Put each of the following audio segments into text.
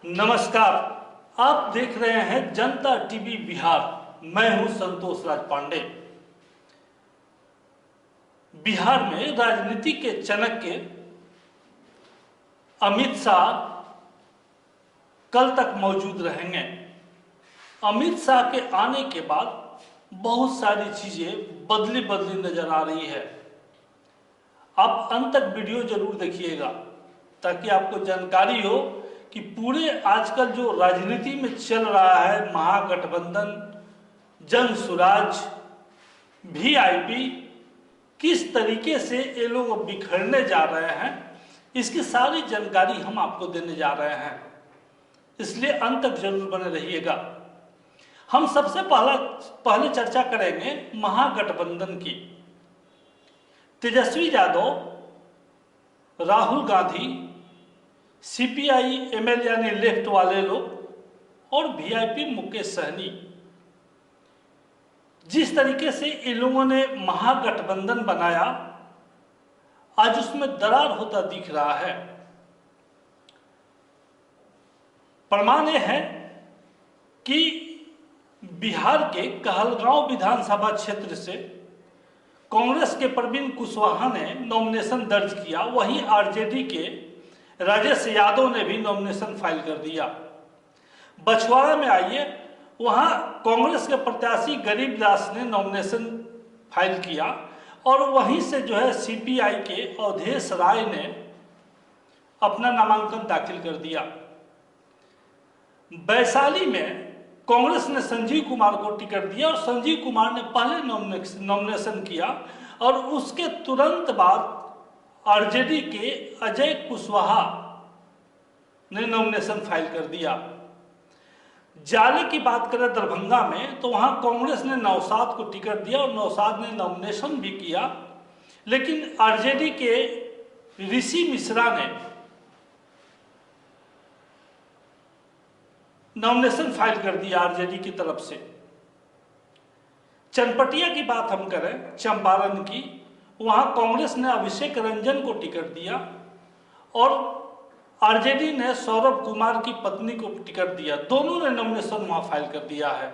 नमस्कार। आप देख रहे हैं जनता टीवी बिहार। मैं हूं संतोष राज पांडे। बिहार में राजनीति के चाणक्य अमित शाह कल तक मौजूद रहेंगे। अमित शाह के आने के बाद बहुत सारी चीजें बदली नजर आ रही है। आप अंत तक वीडियो जरूर देखिएगा ताकि आपको जानकारी हो कि पूरे आजकल जो राजनीति में चल रहा है, महागठबंधन, जन सुराज, वीआईपी, किस तरीके से ये लोग बिखरने जा रहे हैं, इसकी सारी जानकारी हम आपको देने जा रहे हैं। इसलिए अंत तक जरूर बने रहिएगा। हम सबसे पहले चर्चा करेंगे महागठबंधन की। तेजस्वी यादव, राहुल गांधी, सीपीआई एमएल यानी लेफ्ट वाले लोग और वीआईपी मुकेश सहनी, जिस तरीके से इन लोगों ने महागठबंधन बनाया, आज उसमें दरार होता दिख रहा है। प्रमाण यह है कि बिहार के कहलगांव विधानसभा क्षेत्र से कांग्रेस के प्रवीण कुशवाहा ने नॉमिनेशन दर्ज किया, वहीं आरजेडी के राजेश यादव ने भी नॉमिनेशन फाइल कर दिया। बछवाड़ा में आइए, वहां कांग्रेस के प्रत्याशी गरीब दास ने नॉमिनेशन फाइल किया और वहीं से जो है सीपीआई के अवधेश राय ने अपना नामांकन दाखिल कर दिया। वैशाली में कांग्रेस ने संजीव कुमार को टिकट दिया और संजीव कुमार ने पहले नॉमिनेशन किया और उसके तुरंत बाद आरजेडी के अजय कुशवाहा ने नॉमिनेशन फाइल कर दिया। जाले की बात करें दरभंगा में, तो वहां कांग्रेस ने नौशाद को टिकट दिया और नौशाद ने नॉमिनेशन भी किया, लेकिन आरजेडी के ऋषि मिश्रा ने नॉमिनेशन फाइल कर दिया आरजेडी की तरफ से। चनपटिया की बात हम करें, चंपारण की, वहां कांग्रेस ने अभिषेक रंजन को टिकट दिया और आरजेडी ने सौरभ कुमार की पत्नी को टिकट दिया। दोनों ने नॉमिनेशन वहां फाइल कर दिया है।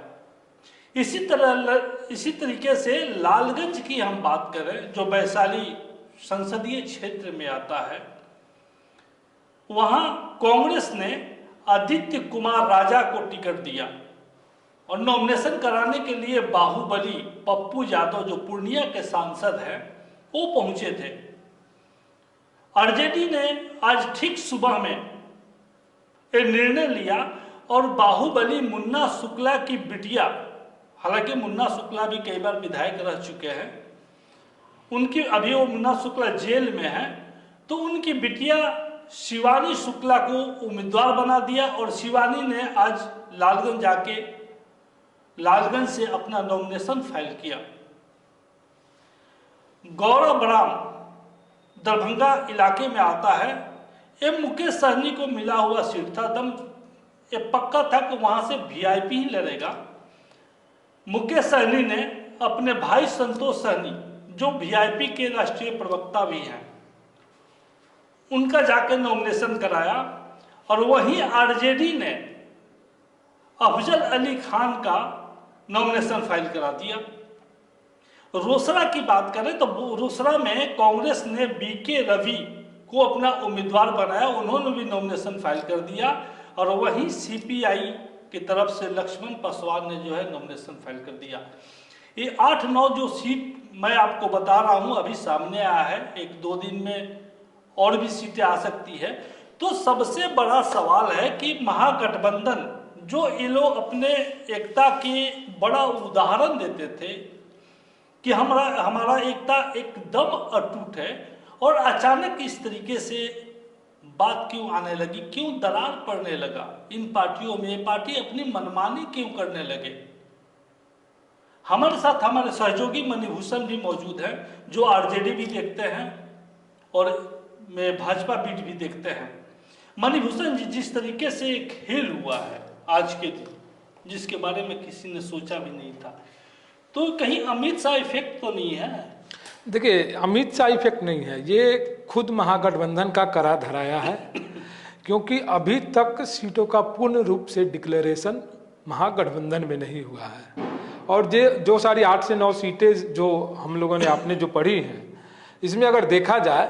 इसी तरीके से लालगंज की हम बात करें, जो वैशाली संसदीय क्षेत्र में आता है, वहां कांग्रेस ने आदित्य कुमार राजा को टिकट दिया और नॉमिनेशन कराने के लिए बाहुबली पप्पू यादव, जो पूर्णिया के सांसद हैं, वो पहुंचे थे। आरजेडी ने आज ठीक सुबह में एक निर्णय लिया और बाहुबली मुन्ना शुक्ला की बिटिया, हालांकि मुन्ना शुक्ला भी कई बार विधायक रह चुके हैं, उनकी अभी वो मुन्ना शुक्ला जेल में है, तो उनकी बिटिया शिवानी शुक्ला को उम्मीदवार बना दिया और शिवानी ने आज लालगंज से अपना नॉमिनेशन फाइल किया। गौरव बराम दरभंगा इलाके में आता है। ये मुकेश सहनी को मिला हुआ सीट था, दम ये पक्का था कि वहां से वीआईपी ही लड़ेगा। मुकेश सहनी ने अपने भाई संतोष सहनी, जो वीआईपी के राष्ट्रीय प्रवक्ता भी हैं, उनका जाकर नॉमिनेशन कराया और वहीं आरजेडी ने अफजल अली खान का नॉमिनेशन फाइल करा दिया। रोसड़ा की बात करें तो रोसड़ा में कांग्रेस ने बीके रवि को अपना उम्मीदवार बनाया, उन्होंने भी नॉमिनेशन फाइल कर दिया और वहीं सीपीआई की तरफ से लक्ष्मण पासवान ने जो है नॉमिनेशन फाइल कर दिया। ये 8-9 जो सीट मैं आपको बता रहा हूं अभी सामने आया है, 1-2 दिन में और भी सीटें आ सकती है। तो सबसे बड़ा सवाल है कि महागठबंधन, जो ये लोग अपने एकता के बड़ा उदाहरण देते थे कि हमारा एकता एकदम अटूट है, और अचानक इस तरीके से बात क्यों आने लगी, क्यों दरार पड़ने लगा इन पार्टियों में? ये पार्टी अपनी मनमानी क्यों करने लगे? हमारे साथ हमारे सहयोगी मणिभूषण भी मौजूद हैं, जो आरजेडी भी देखते हैं और में भाजपा बीट भी देखते हैं। मणिभूषण जी, जिस तरीके से खेल हुआ है आज के दिन, जिसके बारे में किसी ने सोचा भी नहीं था, तो कहीं अमित शाह इफेक्ट तो नहीं है? देखिए, अमित शाह इफेक्ट नहीं है, ये खुद महागठबंधन का करा धराया है। क्योंकि अभी तक सीटों का पूर्ण रूप से डिक्लेरेशन महागठबंधन में नहीं हुआ है। और जो सारी 8 से 9 सीटें जो हम लोगों ने आपने जो पढ़ी हैं, इसमें अगर देखा जाए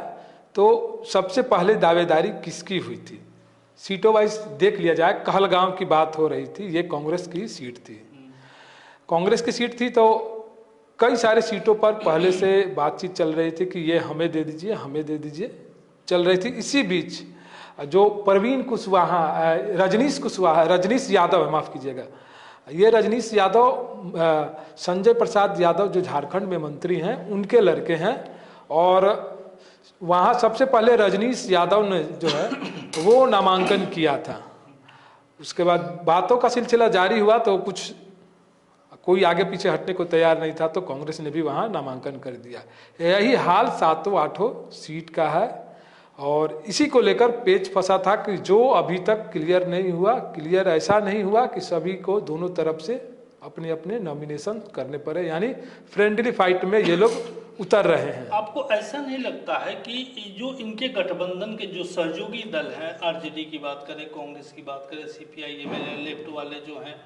तो सबसे पहले दावेदारी किसकी हुई थी, सीटों वाइज देख लिया जाए, कहलगांव की बात हो रही थी, ये कांग्रेस की सीट थी। कांग्रेस की सीट थी तो कई सारे सीटों पर पहले से बातचीत चल रही थी कि ये हमें दे दीजिए, हमें दे दीजिए, चल रही थी। इसी बीच जो परवीन कुशवाहा, रजनीश यादव, माफ कीजिएगा, ये रजनीश यादव संजय प्रसाद यादव जो झारखंड में मंत्री हैं उनके लड़के हैं। और वहाँ सबसे पहले रजनीश यादव ने जो है वो नामांकन किया था। उसके बाद बातों का सिलसिला जारी हुआ तो कुछ कोई आगे पीछे हटने को तैयार नहीं था, तो कांग्रेस ने भी वहाँ नामांकन कर दिया। यही हाल 7-8 सीट का है। और इसी को लेकर पेच फंसा था कि जो अभी तक क्लियर नहीं हुआ, क्लियर ऐसा नहीं हुआ कि सभी को दोनों तरफ से अपने अपने नॉमिनेशन करने पड़े, यानी फ्रेंडली फाइट में ये लोग उतर रहे हैं। आपको ऐसा नहीं लगता है कि जो इनके गठबंधन के जो सहयोगी दल हैं, आरजेडी की बात करें, कांग्रेस की बात करें, सीपीआई लेफ्ट वाले जो हैं,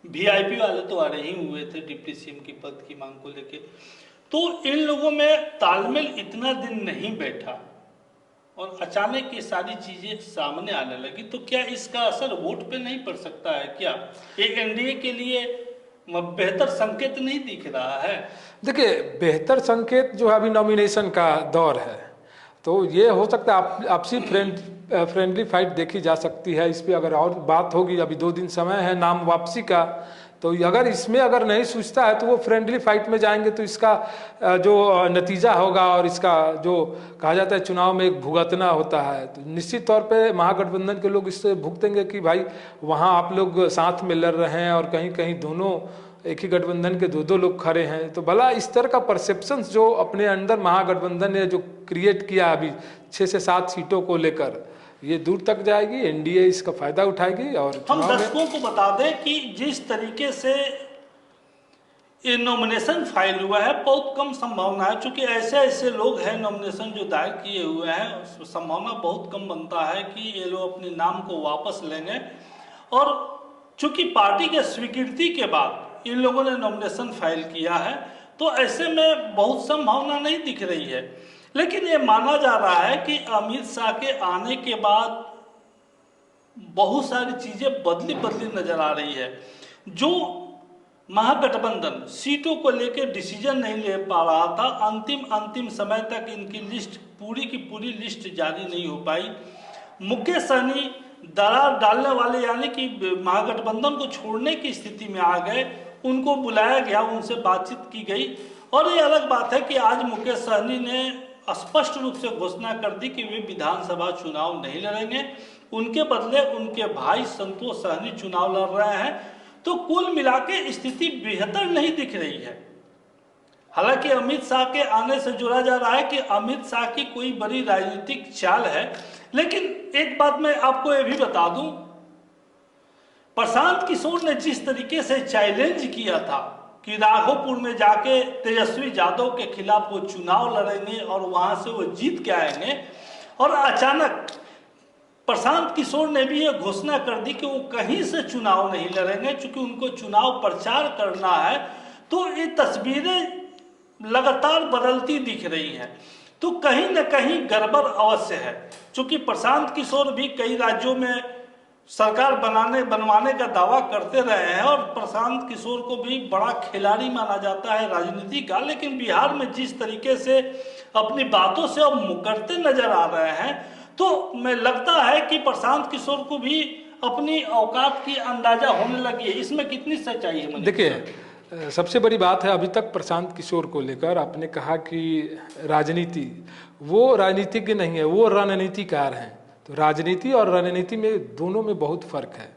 वीआईपी वाले तो आ रहे ही हुए थे डिप्टी सीएम की पद की मांग को लेके, तो इन लोगों में तालमेल इतना दिन नहीं बैठा और अचानक ये सारी चीजें सामने आने लगी, तो क्या इसका असर वोट पे नहीं पड़ सकता है? क्या एक एनडीए के लिए बेहतर संकेत नहीं दिख रहा है? देखिए, बेहतर संकेत जो है, अभी नॉमिनेशन का दौर है, तो ये हो सकता है आपसी फ्रेंडली फाइट देखी जा सकती है। इस पर अगर और बात होगी, अभी 2 दिन समय है नाम वापसी का, तो अगर इसमें अगर नहीं सूझता है तो वो फ्रेंडली फाइट में जाएंगे, तो इसका जो नतीजा होगा और इसका जो कहा जाता है चुनाव में एक भुगतना होता है, तो निश्चित तौर पे महागठबंधन के लोग इससे भुगतेंगे कि भाई वहाँ आप लोग साथ में लड़ रहे हैं और कहीं कहीं दोनों एक ही गठबंधन के 2-2 लोग खड़े हैं। तो भला इस तरह का परसेप्शन जो अपने अंदर महागठबंधन ने जो क्रिएट किया अभी 6 से 7 सीटों को लेकर, ये दूर तक जाएगी, एनडीए इसका फायदा उठाएगी। और हम दर्शकों को बता दें कि जिस तरीके से ये नॉमिनेशन फाइल हुआ है, बहुत कम संभावना है, क्योंकि ऐसे लोग हैं नॉमिनेशन जो दायर किए हुए हैं, संभावना बहुत कम बनता है कि ये लोग अपने नाम को वापस लेंगे। और चूंकि पार्टी के स्वीकृति के बाद इन लोगों ने नॉमिनेशन फाइल किया है, तो ऐसे में बहुत संभावना नहीं दिख रही है। लेकिन ये माना जा रहा है कि अमित शाह के आने के बाद बहुत सारी चीजें बदली नजर आ रही है। जो महागठबंधन सीटों को लेकर डिसीजन नहीं ले पा रहा था, अंतिम समय तक इनकी लिस्ट पूरी की पूरी लिस्ट जारी नहीं हो पाई। मुकेश सहनी दरार डालने वाले, यानी कि महागठबंधन को छोड़ने की स्थिति में आ गए, उनको बुलाया गया, उनसे बातचीत की गई। और ये अलग बात है कि आज मुकेश सहनी ने स्पष्ट रूप से घोषणा कर दी कि वे विधानसभा चुनाव नहीं लड़ेंगे, उनके बदले उनके भाई संतोष सहनी चुनाव लड़ रहे हैं। तो कुल मिलाकर स्थिति बेहतर नहीं दिख रही है। हालांकि अमित शाह के आने से जोड़ा जा रहा है कि अमित शाह की कोई बड़ी राजनीतिक चाल है, लेकिन एक बात मैं आपको ये भी बता दूं, प्रशांत किशोर ने जिस तरीके से चैलेंज किया था कि राघोपुर में जाके तेजस्वी यादव के खिलाफ वो चुनाव लड़ेंगे और वहां से वो जीत के आएंगे, और अचानक प्रशांत किशोर ने भी ये घोषणा कर दी कि वो कहीं से चुनाव नहीं लड़ेंगे, क्योंकि उनको चुनाव प्रचार करना है। तो ये तस्वीरें लगातार बदलती दिख रही हैं, तो कहीं न कहीं गड़बड़ अवश्य है। क्योंकि प्रशांत किशोर भी कई राज्यों में सरकार बनवाने का दावा करते रहे हैं और प्रशांत किशोर को भी बड़ा खिलाड़ी माना जाता है राजनीति का, लेकिन बिहार में जिस तरीके से अपनी बातों से अब मुकरते नजर आ रहे हैं, तो मैं लगता है कि प्रशांत किशोर को भी अपनी औकात की अंदाजा होने लगी है। इसमें कितनी सच्चाई है? देखिए, सबसे बड़ी बात है अभी तक प्रशांत किशोर को लेकर, आपने कहा कि राजनीति, वो राजनीतिज्ञ नहीं है, वो रणनीतिकार हैं। तो राजनीति और रणनीति में दोनों में बहुत फर्क है।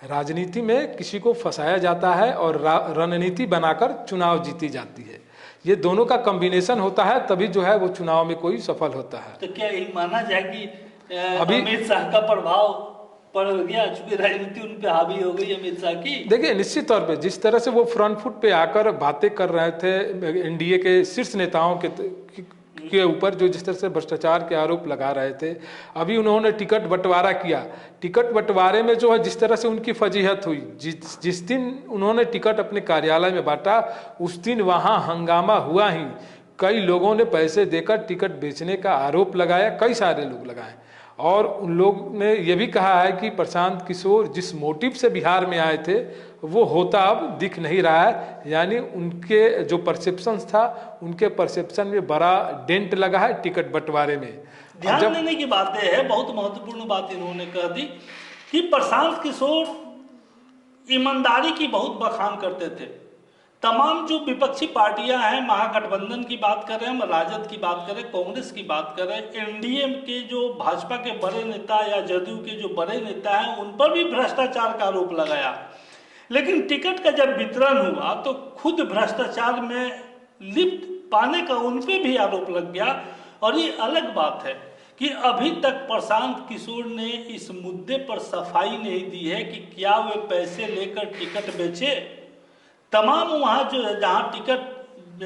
राजनीति में किसी को फंसाया जाता है और रणनीति बनाकर चुनाव जीती जाती है। ये दोनों का कॉम्बिनेशन होता है, तभी जो है वो चुनाव में कोई सफल होता है। तो क्या यही माना जाए कि अमित शाह का प्रभाव पड़ गया, चूंकि राजनीति उन पे हावी हो गई अमित शाह की? देखिए, निश्चित तौर पे जिस तरह से वो फ्रंट फुट पे आकर बातें कर रहे थे एनडीए के शीर्ष नेताओं के ऊपर जो जिस तरह से भ्रष्टाचार के आरोप लगा रहे थे, अभी उन्होंने टिकट बंटवारा किया। टिकट बंटवारे में जो है जिस तरह से उनकी फजीहत हुई, जिस दिन उन्होंने टिकट अपने कार्यालय में बांटा उस दिन वहाँ हंगामा हुआ ही। कई लोगों ने पैसे देकर टिकट बेचने का आरोप लगाया, कई सारे लोग लगाए, और उन लोग ने यह भी कहा है कि प्रशांत किशोर जिस मोटिव से बिहार में आए थे वो होता अब दिख नहीं रहा है। यानी उनके जो परसेप्शन था, उनके परसेप्शन में बड़ा डेंट लगा है टिकट बंटवारे में। ध्यान देने की बात यह है, बहुत महत्वपूर्ण बात इन्होंने कह दी कि प्रशांत किशोर ईमानदारी की बहुत बखान करते थे। तमाम जो विपक्षी पार्टियां हैं, महागठबंधन की बात करें, हम राजद की बात करें, कांग्रेस की बात करें, एनडीए के जो भाजपा के बड़े नेता या जदयू के जो बड़े नेता हैं उन पर भी भ्रष्टाचार का आरोप लगाया। लेकिन टिकट का जब वितरण हुआ तो खुद भ्रष्टाचार में लिप्त पाने का उन पे भी आरोप लग गया। और ये अलग बात है कि अभी तक प्रशांत किशोर ने इस मुद्दे पर सफाई नहीं दी है कि क्या वे पैसे लेकर टिकट बेचे। तमाम वहाँ जो जहाँ टिकट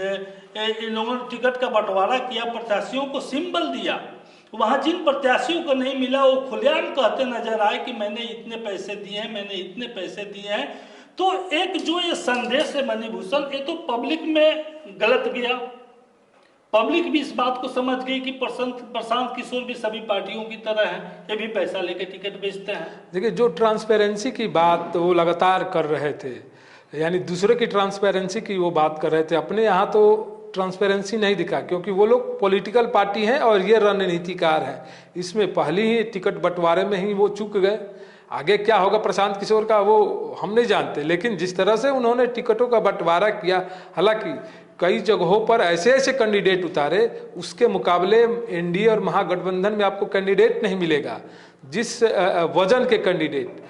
इन लोगों ने टिकट का बंटवारा किया, प्रत्याशियों को सिंबल दिया, वहाँ जिन प्रत्याशियों को नहीं मिला वो खुलेआम कहते नजर आए कि मैंने इतने पैसे दिए हैं, मैंने इतने पैसे दिए हैं। तो एक जो ये संदेश है मणिभूषण, ये तो पब्लिक में गलत गया। पब्लिक भी इस बात को समझ गई कि प्रशांत किशोर भी सभी पार्टियों की तरह हैं, ये भी पैसा लेके टिकट बेचते हैं। देखिए, जो ट्रांसपेरेंसी की बात वो लगातार कर रहे थे, यानी दूसरे की ट्रांसपेरेंसी की वो बात कर रहे थे, अपने यहाँ तो ट्रांसपेरेंसी नहीं दिखा क्योंकि वो लोग पॉलिटिकल पार्टी हैं और ये रणनीतिकार हैं। इसमें पहले ही टिकट बंटवारे में ही वो चूक गए। आगे क्या होगा प्रशांत किशोर का वो हम नहीं जानते, लेकिन जिस तरह से उन्होंने टिकटों का बंटवारा किया, हालांकि कई जगहों पर ऐसे ऐसे कैंडिडेट उतारे, उसके मुकाबले एनडीए और महागठबंधन में आपको कैंडिडेट नहीं मिलेगा जिस वजन के कैंडिडेट।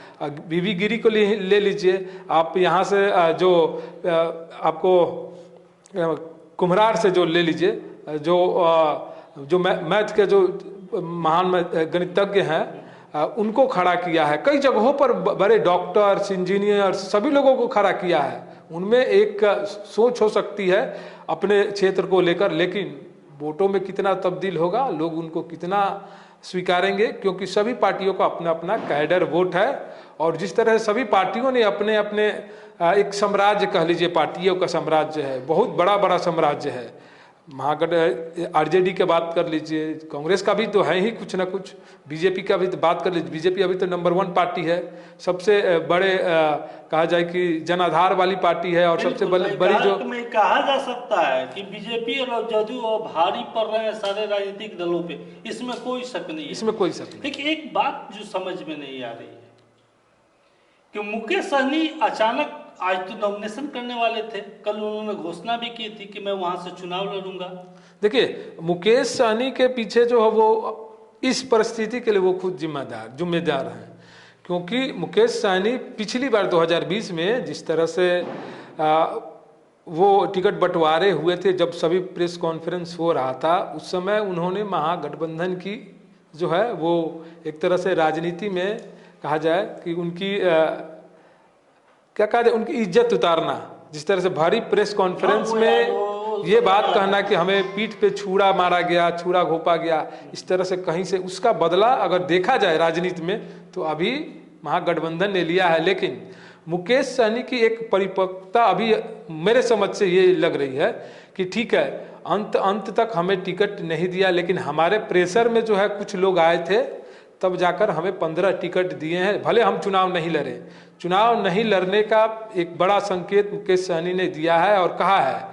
बीबी गिरी को ले लीजिए आप, यहाँ से जो आपको कुम्हरार से जो ले लीजिए, जो मैथ के जो महान गणितज्ञ हैं उनको खड़ा किया है। कई जगहों पर बड़े डॉक्टर्स, इंजीनियर, सभी लोगों को खड़ा किया है। उनमें एक सोच हो सकती है अपने क्षेत्र को लेकर, लेकिन वोटों में कितना तब्दील होगा, लोग उनको कितना स्वीकारेंगे, क्योंकि सभी पार्टियों का अपना अपना कैडर वोट है। और जिस तरह सभी पार्टियों ने अपने अपने एक साम्राज्य कह लीजिए, पार्टियों का साम्राज्य है, बहुत बड़ा बड़ा साम्राज्य है। महागठ आरजेडी की बात कर लीजिए, कांग्रेस का भी तो है ही कुछ ना कुछ, बीजेपी का भी तो बात कर लीजिए, बीजेपी अभी तो नंबर 1 पार्टी है, सबसे बड़े कहा जाए कि जनाधार वाली पार्टी है, और सबसे बड़ी जो में कहा जा सकता है कि बीजेपी और जदयू और भारी पड़ रहे हैं सारे राजनीतिक दलों पे, इसमें कोई शक नहीं है। इसमें कोई शक नहीं। लेकिन एक बात जो समझ में नहीं आ रही है कि मुकेश सहनी अचानक आज तो नॉमिनेशन करने वाले थे, कल उन्होंने घोषणा भी की थी कि मैं वहां से चुनाव लड़ूंगा। देखिए, मुकेश सहनी के पीछे जो है वो इस परिस्थिति के लिए वो खुद जिम्मेदार हैं, क्योंकि मुकेश सहनी पिछली बार 2020 में जिस तरह से वो टिकट बंटवारे हुए थे, जब सभी प्रेस कॉन्फ्रेंस हो रहा था, उस समय उन्होंने महागठबंधन की जो है वो एक तरह से राजनीति में कहा जाए कि उनकी क्या कहा जाए, उनकी इज्जत उतारना, जिस तरह से भारी प्रेस कॉन्फ्रेंस में ये बात कहना कि हमें पीठ पे छुरा मारा गया, छुरा घोपा गया, इस तरह से कहीं से उसका बदला अगर देखा जाए राजनीति में तो अभी महागठबंधन ने लिया है। लेकिन मुकेश सहनी की एक परिपक्वता अभी मेरे समझ से ये लग रही है कि ठीक है, अंत तक हमें टिकट नहीं दिया, लेकिन हमारे प्रेशर में जो है कुछ लोग आए थे, तब जाकर हमें 15 टिकट दिए हैं, भले हम चुनाव नहीं लड़े। चुनाव नहीं लड़ने का एक बड़ा संकेत मुकेश सहनी ने दिया है और कहा है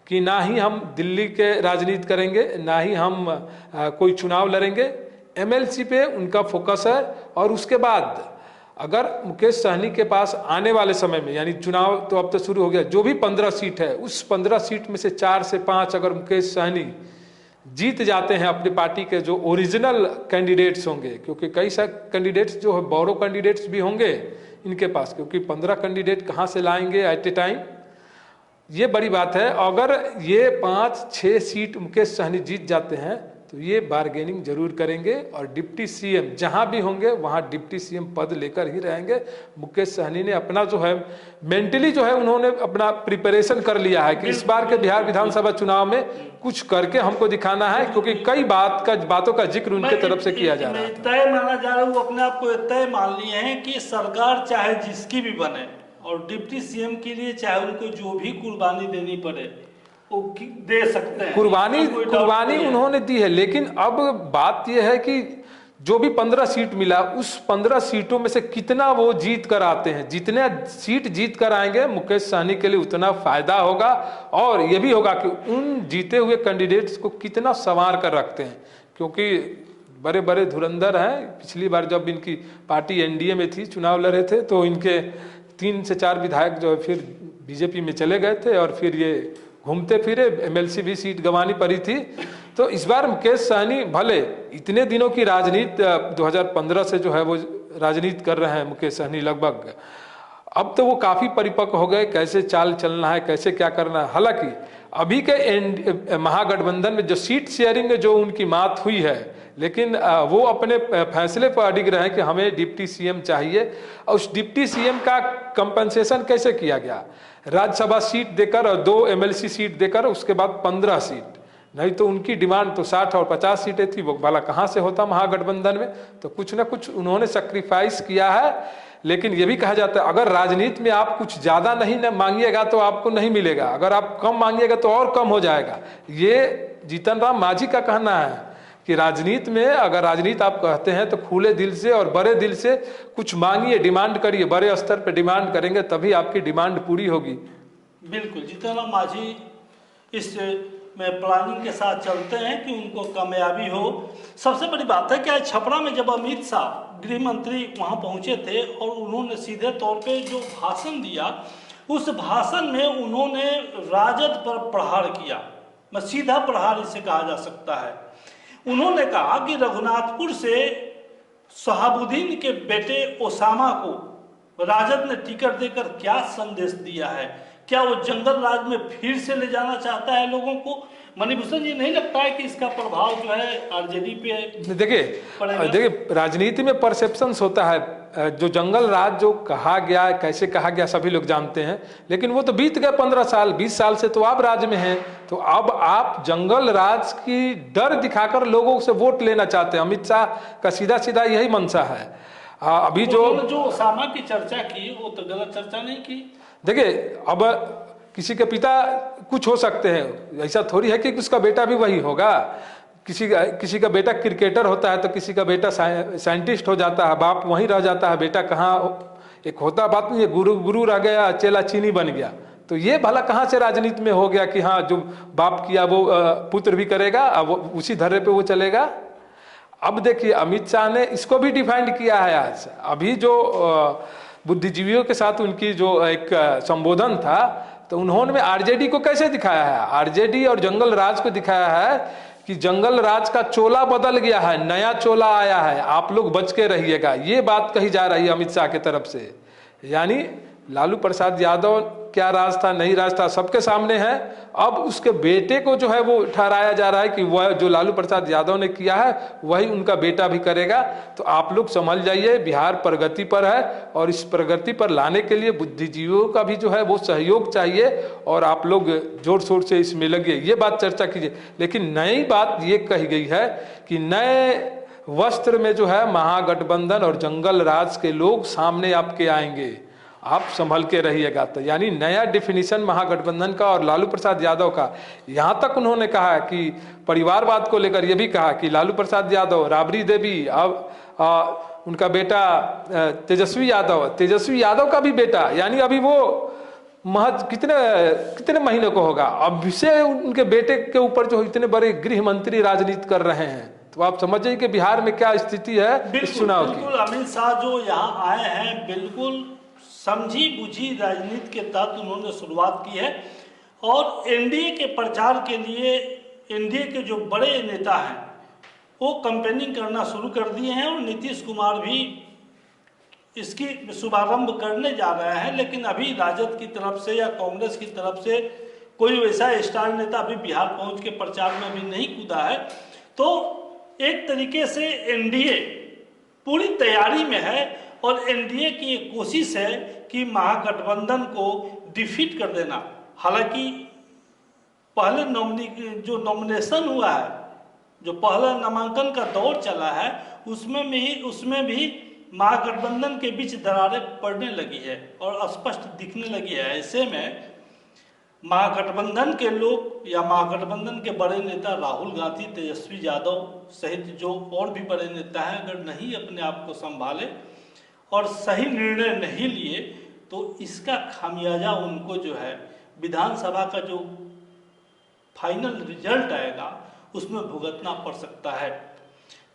कि ना ही हम दिल्ली के राजनीति करेंगे, ना ही हम कोई चुनाव लड़ेंगे, एमएलसी पे उनका फोकस है। और उसके बाद अगर मुकेश सहनी के पास आने वाले समय में, यानी चुनाव तो अब तो शुरू हो गया, जो भी 15 सीट है, उस 15 सीट में से 4 से 5 अगर मुकेश सहनी जीत जाते हैं अपनी पार्टी के जो ओरिजिनल कैंडिडेट्स होंगे, क्योंकि कई सारे कैंडिडेट्स जो है बोरो कैंडिडेट्स भी होंगे इनके पास, क्योंकि 15 कैंडिडेट कहाँ से लाएंगे एट ए टाइम, ये बड़ी बात है। अगर ये 5-6 सीट मुकेश सहनी जीत जाते हैं तो ये बार्गेनिंग जरूर करेंगे और डिप्टी सीएम जहां भी होंगे वहां डिप्टी सीएम पद लेकर ही रहेंगे। मुकेश सहनी ने अपना जो है मेंटली जो है उन्होंने अपना प्रिपरेशन कर लिया है कि इस बार के बिहार विधानसभा चुनाव में कुछ करके हमको दिखाना है, क्योंकि कई बातों का जिक्र उनके तरफ से किया जा रहा है। तय माना जा रहा है, वो अपने आप को तय मान लिए हैं कि सरकार चाहे जिसकी भी बने और डिप्टी सीएम के लिए चाहे उनको जो भी कुर्बानी देनी पड़े वो दे सकते हैं। कुर्बानी उन्होंने दी है, लेकिन अब बात यह है कि जो भी 15 सीट मिला उस 15 सीटों में से कितना वो जीत कर आते हैं। जितने सीट जीत कर आएंगे मुकेश सहनी के लिए उतना फायदा होगा, और ये भी होगा कि उन जीते हुए कैंडिडेट्स को कितना संवार कर रखते हैं, क्योंकि बड़े बड़े धुरंधर हैं। पिछली बार जब इनकी पार्टी एनडीए में थी, चुनाव लड़े थे, तो इनके 3 से 4 विधायक जो है फिर बीजेपी में चले गए थे और फिर ये घूमते फिरे, एमएलसी भी सीट गंवानी पड़ी थी। तो इस बार मुकेश सहनी भले इतने दिनों की राजनीति 2015 से जो है वो राजनीति कर रहे हैं मुकेश सहनी लगभग, अब तो वो काफी परिपक्व हो गए, कैसे चाल चलना है, कैसे क्या करना है। हालांकि अभी के महागठबंधन में जो सीट शेयरिंग में जो उनकी मात हुई है, लेकिन वो अपने फैसले पर अडिग रहे हैं कि हमें डिप्टी सीएम चाहिए। और उस डिप्टी सीएम का कंपनसेशन कैसे किया गया, राज्यसभा सीट देकर और 2 एमएलसी सीट देकर, उसके बाद 15 सीट। नहीं तो उनकी डिमांड तो 60 और 50 सीटें थी, वो वाला कहाँ से होता महागठबंधन में। तो कुछ ना कुछ उन्होंने सेक्रीफाइस किया है। लेकिन ये भी कहा जाता है अगर राजनीति में आप कुछ ज्यादा नहीं मांगिएगा तो आपको नहीं मिलेगा, अगर आप कम मांगिएगा तो और कम हो जाएगा। ये जीतन राम मांझी का कहना है कि राजनीति में अगर राजनीति आप कहते हैं तो खुले दिल से और बड़े दिल से कुछ मांगिए, डिमांड करिए, बड़े स्तर पर डिमांड करेंगे तभी आपकी डिमांड पूरी होगी। बिल्कुल, जीतन राम मांझी इस में प्लानिंग के साथ चलते हैं कि उनको कामयाबी हो। सबसे बड़ी बात है कि छपरा में जब अमित शाह गृह मंत्री वहां पहुंचे थे और उन्होंने सीधे तौर पे जो भाषण दिया, उस भाषण में उन्होंने राजद पर प्रहार किया। मैं सीधा प्रहार इसे कहा जा सकता है। उन्होंने कहा कि रघुनाथपुर से शहाबुद्दीन के बेटे ओसामा को राजद ने टिकट देकर क्या संदेश दिया है, क्या वो जंगल राज में फिर से ले जाना चाहता है लोगों को। मणिभूषण जी, नहीं लगता है कि इसका प्रभाव जो है आरजेडी पे देखिए राजनीति में परसेप्शंस होता है। जो जंगल राज जो कहा गया, कैसे कहा गया सभी लोग जानते हैं, लेकिन वो तो बीत गए 15 साल 20 साल से तो आप राज में हैं। तो अब आप जंगल राज की डर दिखाकर लोगों से वोट लेना चाहते हैं। अमित शाह का सीधा सीधा यही मंशा है। अभी जो ओसामा की चर्चा की वो तो गलत चर्चा नहीं की। देखिए अब किसी के पिता कुछ हो सकते हैं, ऐसा थोड़ी है कि उसका बेटा भी वही होगा। किसी का बेटा क्रिकेटर होता है तो किसी का बेटा साइंटिस्ट हो जाता है, बाप वहीं रह जाता है, बेटा कहाँ। एक होता बात नहीं है, गुरु रह गया चेला चीनी बन गया। तो ये भला कहाँ से राजनीति में हो गया कि हाँ जो बाप किया वो पुत्र भी करेगा, अब उसी धर्रे पे वो चलेगा। अब देखिए अमित शाह ने इसको भी डिफाइंड किया है। आज अभी जो बुद्धिजीवियों के साथ उनकी जो एक संबोधन था, तो उन्होंने आरजेडी को कैसे दिखाया है, आरजेडी और जंगल राज को दिखाया है कि जंगल राज का चोला बदल गया है, नया चोला आया है, आप लोग बच के रहिएगा। ये बात कही जा रही है अमित शाह की तरफ से। यानी लालू प्रसाद यादव क्या राज था नहीं राज था सबके सामने है। अब उसके बेटे को जो है वो ठहराया जा रहा है कि वह जो लालू प्रसाद यादव ने किया है वही उनका बेटा भी करेगा। तो आप लोग समझ जाइए बिहार प्रगति पर है, और इस प्रगति पर लाने के लिए बुद्धिजीवियों का भी जो है वो सहयोग चाहिए, और आप लोग जोर शोर से इसमें लगिए, ये बात चर्चा कीजिए। लेकिन नई बात ये कही गई है कि नए वस्त्र में जो है महागठबंधन और जंगल राज के लोग सामने आपके आएंगे, आप संभल के रहिएगा। तो यानी नया डिफिनीशन महागठबंधन का और लालू प्रसाद यादव का। यहाँ तक उन्होंने कहा कि परिवारवाद को लेकर, यह भी कहा कि लालू प्रसाद यादव, राबड़ी देवी, अब उनका बेटा तेजस्वी यादव का भी बेटा, यानी अभी वो महज कितने महीने को होगा, अब से उनके बेटे के ऊपर जो इतने बड़े गृह मंत्री राजनीति कर रहे हैं। तो आप समझिए कि बिहार में क्या स्थिति है इस चुनाव की। बिल्कुल अमित शाह जो यहाँ आए हैं, बिल्कुल समझी बुझी राजनीति के तहत उन्होंने शुरुआत की है, और एनडीए के प्रचार के लिए एनडीए के जो बड़े नेता हैं वो कैंपेनिंग करना शुरू कर दिए हैं, और नीतीश कुमार भी इसकी शुभारंभ करने जा रहे हैं। लेकिन अभी राजद की तरफ से या कांग्रेस की तरफ से कोई वैसा स्टार नेता अभी बिहार पहुंच के प्रचार में भी नहीं कूदा है। तो एक तरीके से एनडीए पूरी तैयारी में है और एनडीए की एक कोशिश है कि महागठबंधन को डिफीट कर देना। हालांकि पहले जो नॉमिनेशन हुआ है, जो पहला नामांकन का दौर चला है, उसमें भी महागठबंधन के बीच दरारें पड़ने लगी है और स्पष्ट दिखने लगी है। ऐसे में महागठबंधन के लोग या महागठबंधन के बड़े नेता राहुल गांधी, तेजस्वी यादव सहित जो और भी बड़े नेता हैं, अगर नहीं अपने आप को संभाले और सही निर्णय नहीं लिए तो इसका खामियाजा उनको जो है विधानसभा का जो फाइनल रिजल्ट आएगा उसमें भुगतना पड़ सकता है।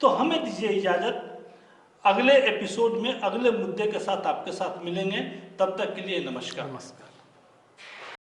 तो हमें दीजिए इजाज़त, अगले एपिसोड में अगले मुद्दे के साथ आपके साथ मिलेंगे। तब तक के लिए नमस्कार।